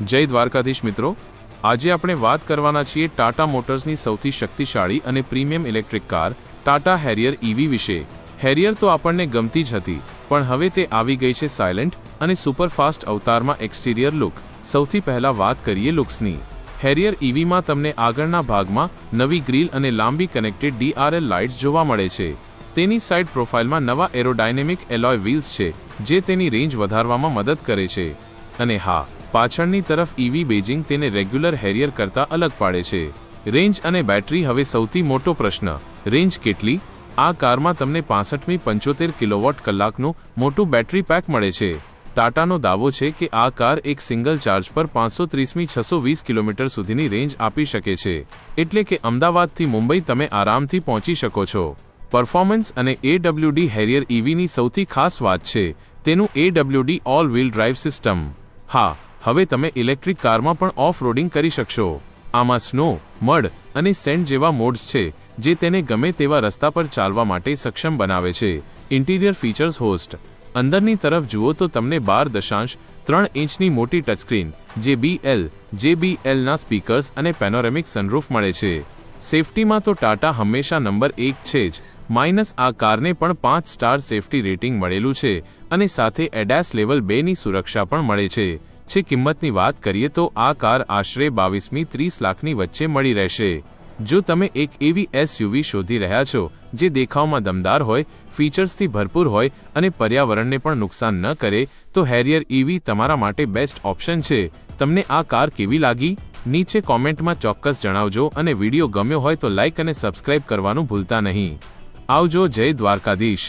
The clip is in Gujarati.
જય દ્વારકાધીશ મિત્રો, આજે આપણે વાત કરવાના છીએ ટાટા મોટર્સની સૌથી શક્તિશાળી અને premium electric car Tata Harrier EV વિશે। હેરિયર તો આપણને ગમતી જ હતી, પણ હવે તે આવી ગઈ છે સાયલેન્ટ અને સુપરફાસ્ટ અવતારમાં એક્સટીરિયર લુક। સૌથી પહેલા વાત કરીએ લુક્સની। હેરિયર EVમાં તમને આગળના ભાગમાં નવી ગ્રીલ અને લાંબી કનેક્ટેડ DRL લાઇટ્સ જોવા મળે છે। તેની સાઇડ પ્રોફાઇલમાં નવા એરોડાયનેમિક એલોય વ્હીલ્સ છે, જે તેની રેન્જ વધારવામાં મદદ કરે છે। અને હા, પાછળની તરફ EV બેજિંગ તેને રેગ્યુલર હેરિયર કરતાં અલગ પાડે છે। રેન્જ અને બેટરી હવે સૌથી મોટો પ્રશ્ન। રેન્જ કેટલી? આ કારમાં તમને 65મી 75 કિલોવોટ કલાકનું મોટું બેટરી પેક મળે છે। ટાટાનો દાવો છે કે આ કાર એક સિંગલ ચાર્જ પર 530મી 620 કિલોમીટર સુધીની રેન્જ આપી શકે છે, એટલે કે અમદાવાદથી મુંબઈ તમે આરામથી પહોંચી શકો છો। પરફોર્મન્સ અને AWD હેરિયર EVની સૌથી ખાસ વાત છે તેનું AWD all wheel drive system. હા, હવે તમે ઇલેક્ટ્રિક કારમાં પણ ઓફ રોડિંગ કરી શકશો। આમાં સ્નો, મડ અને સેન્ડ જેવા મોડ્સ છે, જે તેને ગમે તેવા રસ્તા પર ચાલવા માટે સક્ષમ બનાવે છે। Interior features host. અંદરની તરફ જુઓ તો તમને 12.3 ઇંચની મોટી ટચસ્ક્રીન, JBLના સ્પીકર્સ અને પેનોરેમિક સનરૂફ મળે છે। સેફટીમાં તો ટાટા હંમેશા નંબર 1 છે જ, માઇનસ આ કારને પણ 5 સ્ટાર સેફટી રેટિંગ મળેલું છે અને સાથે ADAS લેવલ 2ની સુરક્ષા પણ મળે છે। કિંમતની વાત કરીએ તો આ કાર આશરે 22મી 30 લાખની વચ્ચે મળી રહેશે। જો તમે એક એવી SUV શોધી રહ્યા છો જે દેખાવમાં દમદાર હોય, ફીચર્સથી ભરપૂર હોય અને પર્યાવરણને પણ નુકસાન ન કરે, તો હેરિયર EV તમારા માટે બેસ્ટ ઓપ્શન છે। તમને આ કાર કેવી લાગી? નીચે કોમેન્ટમાં ચોક્કસ જણાવજો અને વિડીયો ગમ્યો હોય તો લાઇક અને સબસ્ક્રાઇબ કરવાનું ભૂલતા નહીં। આવજો, જય દ્વારકાધીશ।